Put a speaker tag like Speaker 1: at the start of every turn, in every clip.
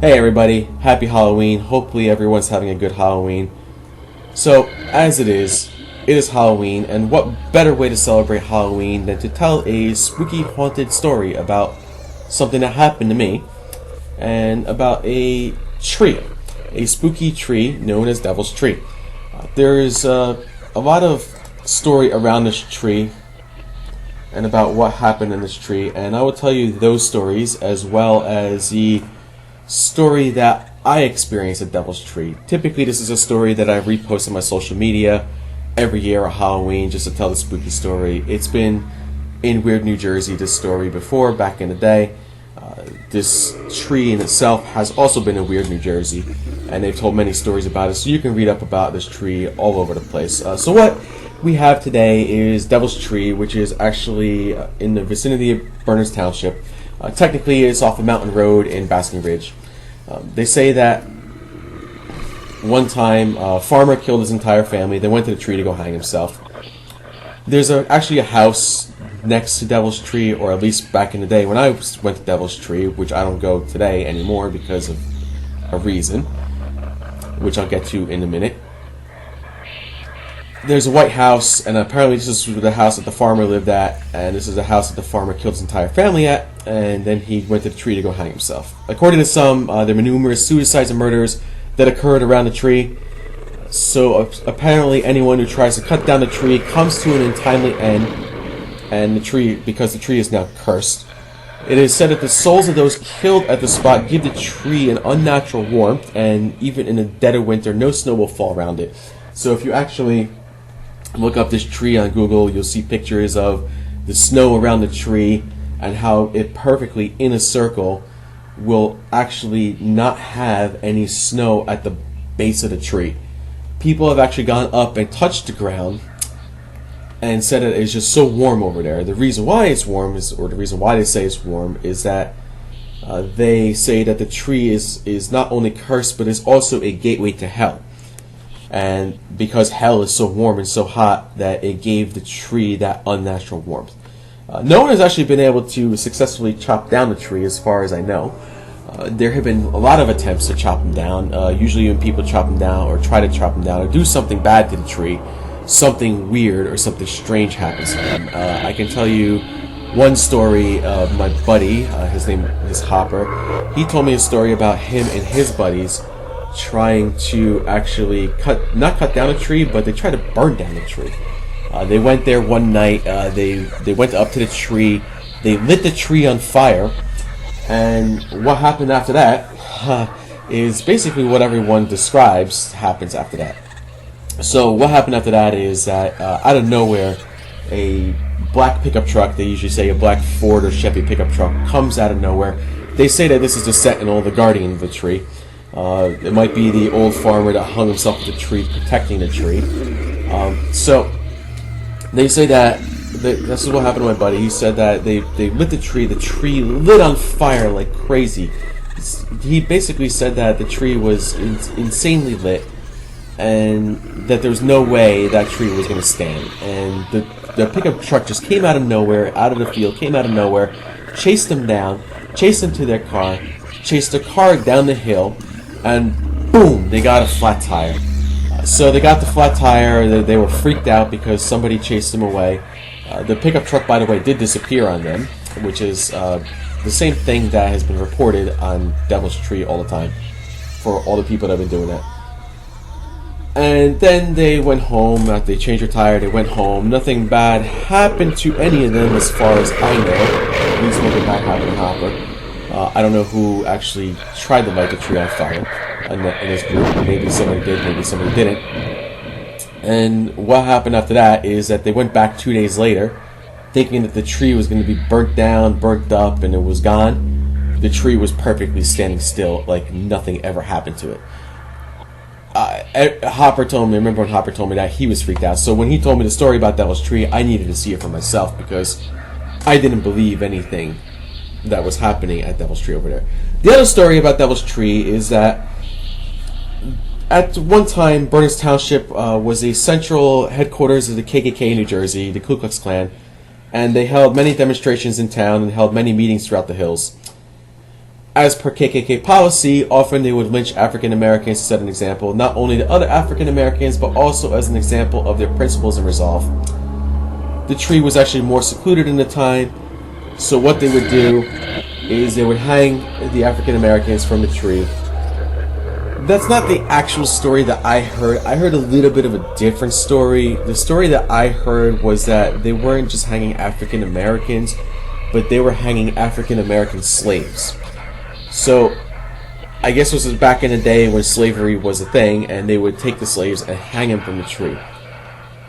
Speaker 1: Hey everybody, happy Halloween. Hopefully everyone's having a good Halloween. So, as it is Halloween, and what better way to celebrate Halloween than to tell a spooky haunted story about something that happened to me, and about a tree, a spooky tree known as Devil's Tree. There's a lot of story around this tree and about what happened in this tree, and I will tell you those stories as well as the story that I experienced at Devil's Tree. Typically, this is a story that I repost on my social media every year at Halloween just to tell the spooky story. It's been in Weird, New Jersey, this story before, back in the day. This tree in itself has also been in Weird, New Jersey, and they've told many stories about it, so you can read up about this tree all over the place. So what we have today is Devil's Tree, which is actually in the vicinity of Berners Township. Technically, it's off a mountain road in Basking Ridge. They say that one time a farmer killed his entire family. They went to the tree to go hang himself. There's actually a house next to Devil's Tree, or at least back in the day when I went to Devil's Tree, which I don't go today anymore because of a reason, which I'll get to in a minute. There's a white house, and apparently this is the house that the farmer lived at, and this is the house that the farmer killed his entire family at, and then he went to the tree to go hang himself. According to some, there were numerous suicides and murders that occurred around the tree, so apparently anyone who tries to cut down the tree comes to an untimely end, and the tree, because the tree is now cursed. It is said that the souls of those killed at the spot give the tree an unnatural warmth, and even in the dead of winter, no snow will fall around it. So if you actually look up this tree on Google, you'll see pictures of the snow around the tree and how it perfectly in a circle will actually not have any snow at the base of the tree. People have actually gone up and touched the ground and said that it's just so warm over there. The reason why it's warm is, or the reason why they say it's warm, is that they say that the tree is not only cursed, but is also a gateway to hell. And because hell is so warm and so hot, that it gave the tree that unnatural warmth. No one has actually been able to successfully chop down the tree, as far as I know. There have been a lot of attempts to chop them down. Usually when people chop them down, or try to chop them down, or do something bad to the tree, something weird or something strange happens to them. I can tell you one story of my buddy, his name is Hopper. He told me a story about him and his buddies trying to actually not cut down a tree, but they tried to burn down the tree. They went there one night, they went up to the tree, they lit the tree on fire, and what happened after that is basically what everyone describes happens after that. So what happened after that is that out of nowhere, a black pickup truck, they usually say a black Ford or Chevy pickup truck, comes out of nowhere. They say that this is the sentinel, the guardian of the tree. It might be the old farmer that hung himself to the tree, protecting the tree. So they say that this is what happened to my buddy. He said that they lit the tree lit on fire like crazy. He basically said that the tree was insanely lit, and that there was no way that tree was going to stand. And the pickup truck just came out of nowhere, out of the field, came out of nowhere, chased them down, chased them to their car, chased the car down the hill, and boom, they got a flat tire. So they got the flat tire, they were freaked out because somebody chased them away. The pickup truck, by the way, did disappear on them, which is the same thing that has been reported on Devil's Tree all the time for all the people that have been doing that. And then they went home, after they changed their tire, they went home. Nothing bad happened to any of them as far as I know. At least nothing bad happened to Hopper. I don't know who actually tried to light the tree on fire in this group. Maybe somebody did, maybe somebody didn't. And what happened after that is that they went back 2 days later, thinking that the tree was going to be burnt down, burnt up, and it was gone. The tree was perfectly standing still, like nothing ever happened to it. Hopper told me, I remember when Hopper told me that, he was freaked out. So when he told me the story about Devil's Tree, I needed to see it for myself because I didn't believe anything that was happening at Devil's Tree over there. The other story about Devil's Tree is that at one time, Berners Township was a central headquarters of the KKK in New Jersey, the Ku Klux Klan, and they held many demonstrations in town and held many meetings throughout the hills. As per KKK policy, often they would lynch African Americans to set an example, not only to other African Americans, but also as an example of their principles and resolve. The tree was actually more secluded in the time, so what they would do is they would hang the African Americans from the tree. That's not the actual story that I heard. I heard a little bit of a different story. The story that I heard was that they weren't just hanging African Americans, but they were hanging African American slaves. So, I guess this was back in the day when slavery was a thing, and they would take the slaves and hang them from the tree.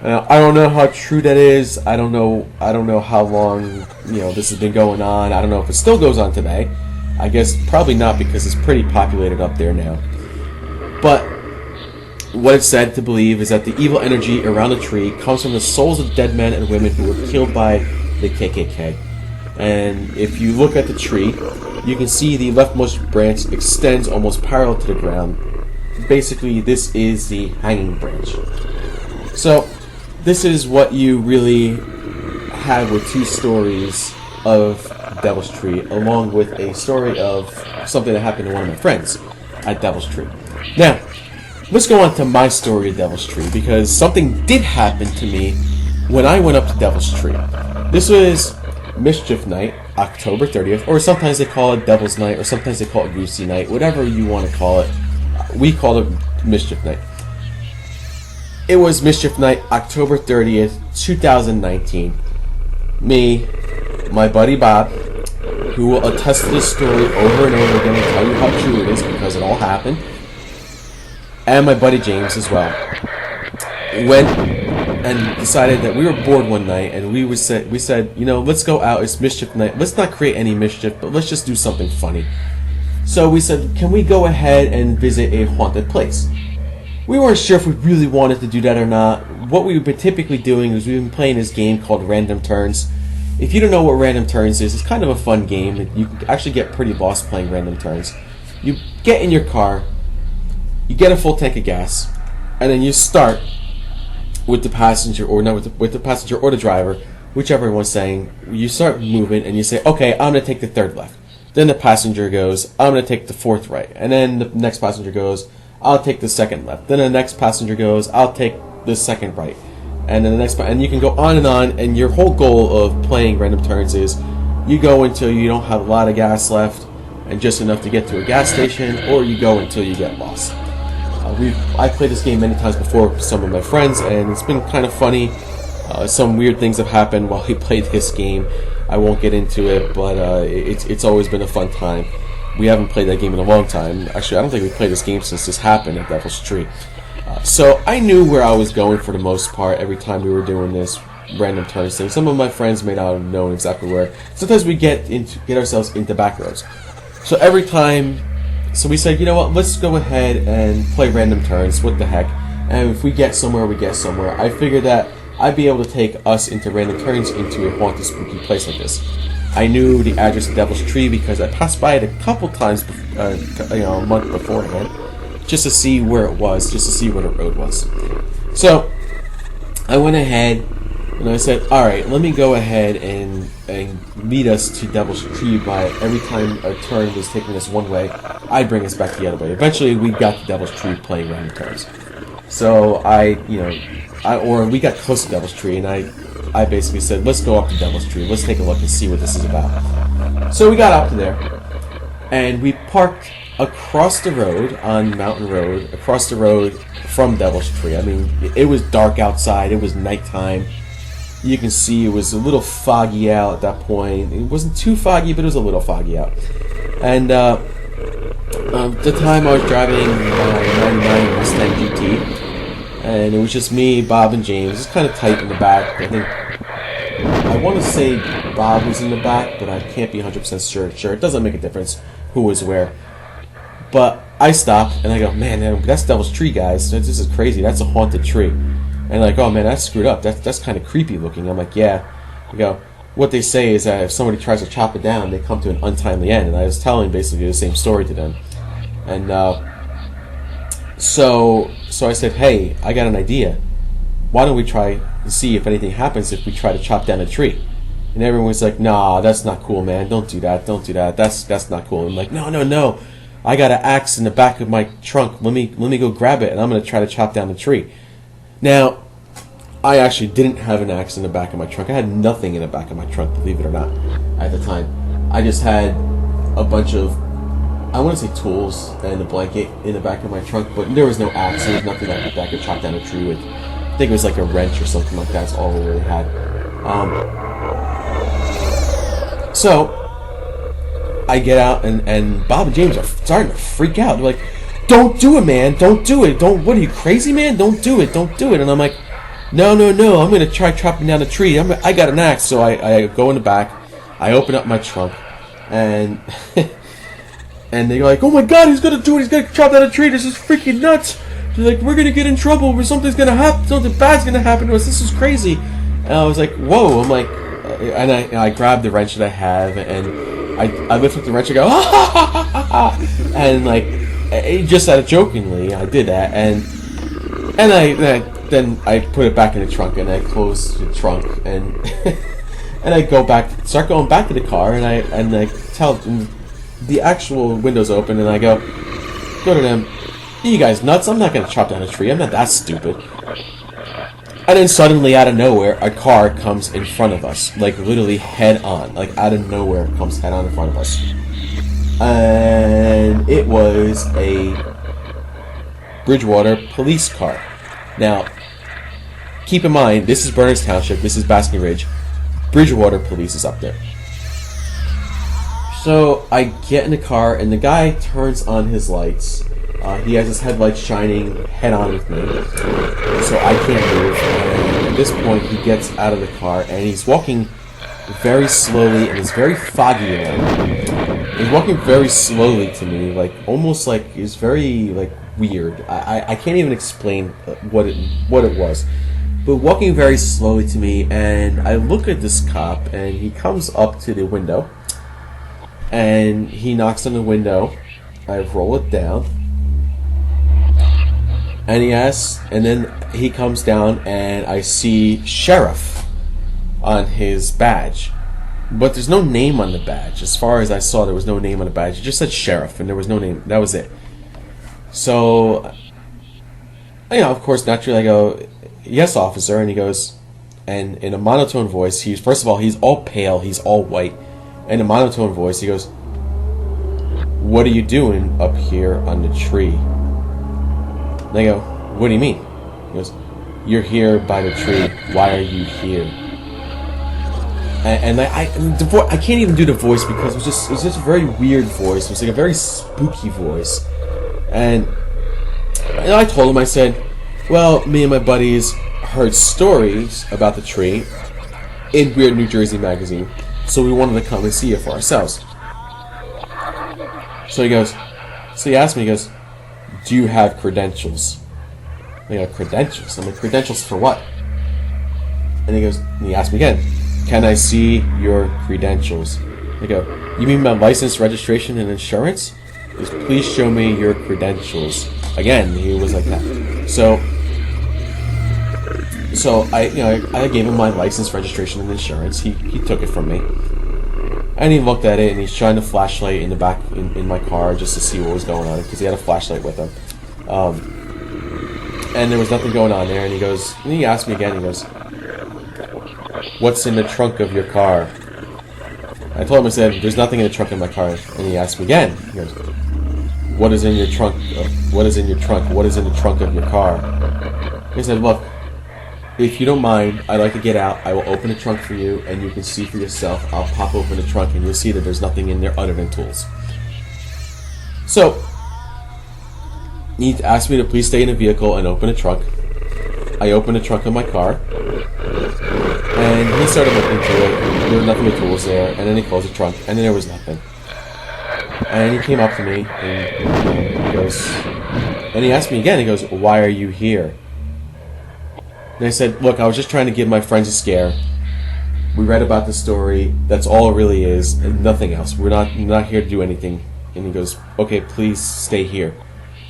Speaker 1: I don't know how true that is. I don't know how long this has been going on. I don't know if it still goes on today. I guess probably not, because it's pretty populated up there now. But what it's said to believe is that the evil energy around the tree comes from the souls of dead men and women who were killed by the KKK. And if you look at the tree, you can see the leftmost branch extends almost parallel to the ground. Basically, this is the hanging branch. So, this is what you really have with two stories of Devil's Tree, along with a story of something that happened to one of my friends at Devil's Tree. Now, let's go on to my story of Devil's Tree, because something did happen to me when I went up to Devil's Tree. This was Mischief Night, October 30th, or sometimes they call it Devil's Night, or sometimes they call it Goosey Night, whatever you want to call it. We call it Mischief Night. It was Mischief Night, October 30th, 2019. Me, my buddy Bob, who will attest to this story over and over again and tell you how true it is because it all happened, and my buddy James as well, went and decided that we were bored one night, and we said, let's go out. It's Mischief Night. Let's not create any mischief, but let's just do something funny. So we said, can we go ahead and visit a haunted place? We weren't sure if we really wanted to do that or not. What we've been typically doing is we've been playing this game called Random Turns. If you don't know what Random Turns is, it's kind of a fun game. You can actually get pretty lost playing Random Turns. You get in your car, you get a full tank of gas, and then you start with the passenger, or not with the passenger or the driver, whichever one's saying. You start moving and you say, okay, I'm going to take the third left. Then the passenger goes, I'm going to take the fourth right. And then the next passenger goes, I'll take the second left. Then the next passenger goes, I'll take the second right. And then the next, and you can go on, and your whole goal of playing Random Turns is you go until you don't have a lot of gas left and just enough to get to a gas station, or you go until you get lost. I've played this game many times before with some of my friends, and it's been kind of funny. Some weird things have happened while we played this game. I won't get into it, but it's always been a fun time. We haven't played that game in a long time. Actually, I don't think we've played this game since this happened at Devil's Tree. So I knew where I was going for the most part every time we were doing this Random Turns thing. Some of my friends may not have known exactly where. Sometimes we get ourselves into back roads. So every time, so we said, you know what, let's go ahead and play Random Turns. What the heck? And if we get somewhere, we get somewhere. I figured that I'd be able to take us into Random Turns into a haunted, spooky place like this. I knew the address of Devil's Tree because I passed by it a couple times, a month beforehand, just to see where it was, just to see where the road was. So I went ahead and I said, all right, let me go ahead and lead us to Devil's Tree. By every time a turn was taking us one way, I'd bring us back the other way. Eventually, we got to Devil's Tree playing Random Turns. So we got close to Devil's Tree, and I basically said, let's go up to Devil's Tree. Let's take a look and see what this is about. So we got up to there, and we parked across the road on Mountain Road, across the road from Devil's Tree. I mean, it was dark outside. It was nighttime. You can see it was a little foggy out at that point. It wasn't too foggy, but it was a little foggy out. And at the time I was driving my 99 Mustang GT, and it was just me, Bob, and James. It's kind of tight in the back. I want to say Bob was in the back, but I can't be 100% sure. It doesn't make a difference who was where. But I stopped, and I go, man, that's Devil's Tree, guys. This is crazy. That's a haunted tree. And like, oh man, that's screwed up. That's kind of creepy looking. I'm like, yeah. I go, what they say is that if somebody tries to chop it down, they come to an untimely end. And I was telling basically the same story to them. And so I said, hey, I got an idea. Why don't we try and see if anything happens if we try to chop down a tree? And everyone was like, nah, that's not cool, man. Don't do that. Don't do that. That's not cool. I'm like, no. I got an axe in the back of my trunk. Let me go grab it, and I'm going to try to chop down the tree. Now, I actually didn't have an axe in the back of my trunk. I had nothing in the back of my trunk, believe it or not, at the time. I just had a bunch of, I want to say tools and a blanket in the back of my trunk, but there was no axe. There was nothing that I could chop down a tree with. I think it was like a wrench or something like that. That's all we really had. So I get out, and Bob and James are starting to freak out. They're like, don't do it, man. Don't do it. What are you, crazy, man? Don't do it. Don't do it. And I'm like, no. I'm going to try chopping down the tree. I got an axe. So I go in the back. I open up my trunk. And and they're like, oh my God, he's going to do it. He's going to chop down a tree. This is freaking nuts. They're like, we're going to get in trouble. Something's going to happen. Something bad's going to happen to us. This is crazy. And I was like, whoa. I'm like, and I grabbed the wrench that I have, and I lift up the wrench and go, and like, just out of jokingly, I did that, and then I put it back in the trunk, and I close the trunk, and and I start going back to the car, and I tell them, the actual window's open, and I go to them, you guys nuts? I'm not gonna chop down a tree. I'm not that stupid. And then suddenly, out of nowhere, a car comes in front of us. Like, literally head on. Like, out of nowhere, comes head on in front of us. And it was a Bridgewater police car. Now, keep in mind, this is Berners Township. This is Basking Ridge. Bridgewater police is up there. So, I get in the car, and the guy turns on his lights. He has his headlights shining head on with me, so I can't move. And at this point, he gets out of the car, and he's walking very slowly, and it's very foggy around. He's walking very slowly to me, like almost like he's very like weird. I can't even explain what it was, but walking very slowly to me, and I look at this cop, and he comes up to the window, and he knocks on the window. I roll it down. And he asks, and then he comes down, and I see sheriff on his badge. But there's no name on the badge. As far as I saw, there was no name on the badge. It just said sheriff, and there was no name. That was it. So, of course, naturally I go, yes, officer. And he goes, and in a monotone voice, first of all, he's all pale, he's all white. In a monotone voice, he goes, what are you doing up here on the tree? And I go, what do you mean? He goes, you're here by the tree. Why are you here? And I can't even do the voice because it was just a very weird voice. It was like a very spooky voice. And I told him, I said, well, me and my buddies heard stories about the tree in Weird New Jersey magazine, so we wanted to come and see it for ourselves. So he asked me, he goes, do you have credentials? I go, credentials? I'm like, credentials for what? And he asked me again, can I see your credentials? I go, you mean my license, registration, and insurance? He goes, please show me your credentials. Again, he was like that. So I gave him my license, registration, and insurance. He took it from me. And he looked at it, and he's shining a flashlight in the back in my car just to see what was going on, because he had a flashlight with him. And there was nothing going on there, and he asked me again, he goes, what's in the trunk of your car? I told him, I said, there's nothing in the trunk of my car. And he asked me again, he goes, what is in your trunk? What is in your trunk? What is in the trunk of your car? I said, look, if you don't mind, I'd like to get out. I will open the trunk for you, and you can see for yourself. I'll pop open the trunk, and you'll see that there's nothing in there other than tools. So, he asked me to please stay in the vehicle and open the trunk. I opened the trunk of my car, and he started looking through it. There was nothing but tools there, and then he closed the trunk, and then there was nothing. And he came up to me, and he goes, and he asked me again, he goes, why are you here? And I said, look, I was just trying to give my friends a scare. We read about the story. That's all it really is, and nothing else. We're not here to do anything. And he goes, okay, please stay here.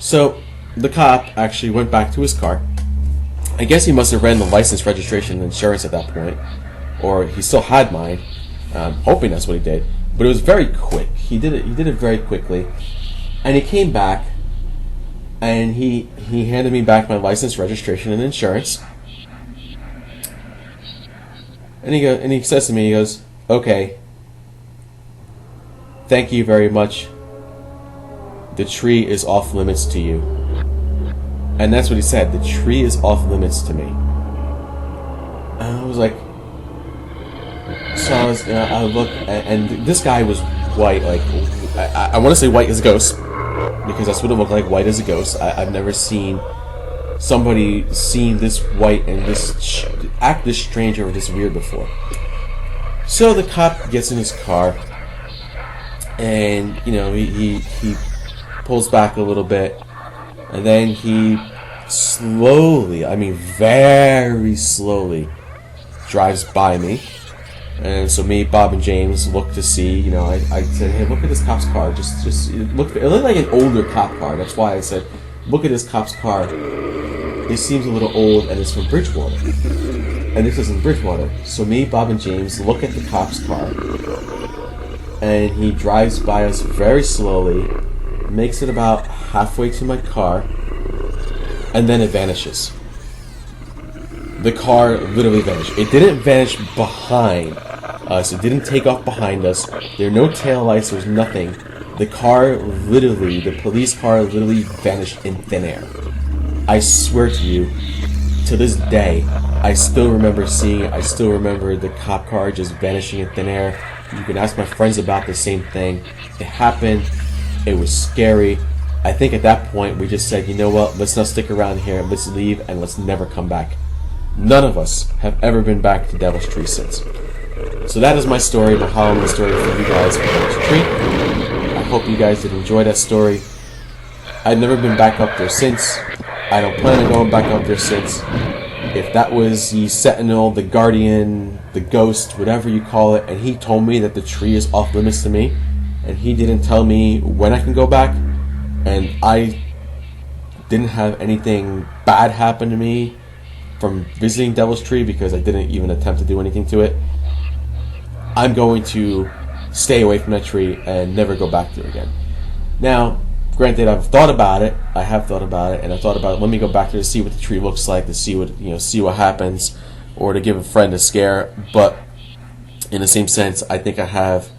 Speaker 1: So the cop actually went back to his car. I guess he must have ran the license, registration, and insurance at that point. or he still had mine. I'm hoping that's what he did. But it was very quick. He did it very quickly. And he came back, and he handed me back my license, registration, and insurance. And he says to me, he goes, "Okay, thank you very much. The tree is off limits to you." And that's what he said. The tree is off limits to me. And I was like, so I look, and this guy was white, like, I want to say white as a ghost, because that's what it looked like, white as a ghost. I've never seen somebody seem this white and this act this strange or this weird before. So the cop gets in his car, and he pulls back a little bit, and then he slowly, I mean very slowly, drives by me. And so me, Bob, and James look to see, I said, "Hey, look at this cop's car. Just it looked like an older cop car." That's why I said, "Look at this cop's car. It seems a little old, and it's from Bridgewater." And this isn't Bridgewater. So me, Bob, and James look at the cop's car, and he drives by us very slowly, makes it about halfway to my car, and then it vanishes. The car literally vanished. It didn't vanish behind us. It didn't take off behind us. There were no taillights. There was nothing. The police car literally vanished in thin air. I swear to you, to this day, I still remember seeing it. I still remember the cop car just vanishing in thin air. You can ask my friends about the same thing. It happened. It was scary. I think at that point we just said, you know what, let's not stick around here. Let's leave and let's never come back. None of us have ever been back to Devil's Tree since. So that is my story, my Halloween story for you guys for Devil's Tree. I hope you guys did enjoy that story. I've never been back up there since. I don't plan on going back up there since. If that was the Sentinel, the Guardian, the Ghost, whatever you call it, and he told me that the tree is off limits to me, and he didn't tell me when I can go back, and I didn't have anything bad happen to me from visiting Devil's Tree because I didn't even attempt to do anything to it, I'm going to stay away from that tree and never go back there again. Now, granted, I've thought about it. I have thought about it, and I thought about, let me go back there to see what the tree looks like, to see what happens, or to give a friend a scare. But in the same sense, I think I have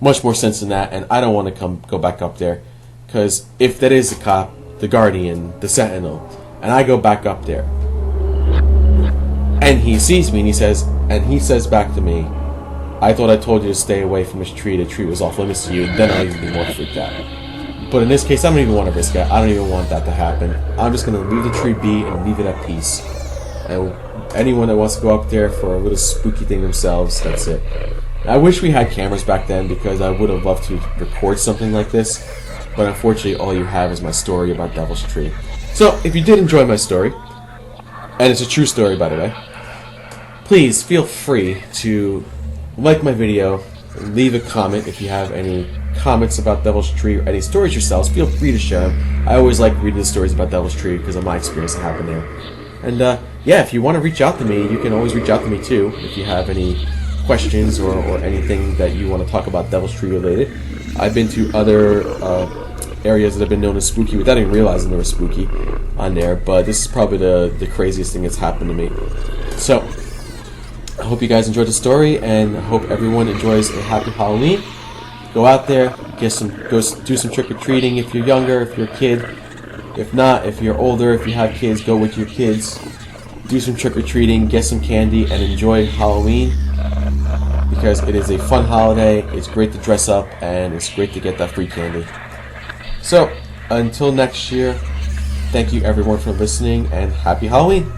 Speaker 1: much more sense than that, and I don't want to go back up there, because if that is the cop, the Guardian, the Sentinel, and I go back up there, and he sees me, and he says back to me, "I thought I told you to stay away from this tree. The tree was off limits to you," then I'll even be more freaked out. But in this case, I don't even want to risk it. I don't even want that to happen. I'm just going to leave the tree be and leave it at peace. And anyone that wants to go up there for a little spooky thing themselves, that's it. I wish we had cameras back then, because I would have loved to record something like this. But unfortunately, all you have is my story about Devil's Tree. So, if you did enjoy my story, and it's a true story, by the way, please feel free to like my video, leave a comment if you have any comments about Devil's Tree or any stories yourselves. Feel free to share them. I always like reading the stories about Devil's Tree because of my experience that happened there. And yeah, if you want to reach out to me, you can always reach out to me too if you have any questions or anything that you want to talk about Devil's Tree related. I've been to other areas that have been known as spooky without even realizing they were spooky on there, but this is probably the craziest thing that's happened to me. So I hope you guys enjoyed the story, and I hope everyone enjoys a happy Halloween. Go out there, go do some trick-or-treating if you're younger, if you're a kid. If not, if you're older, if you have kids, go with your kids. Do some trick-or-treating, get some candy, and enjoy Halloween, because it is a fun holiday. It's great to dress up, and it's great to get that free candy. So, until next year, thank you everyone for listening, and happy Halloween!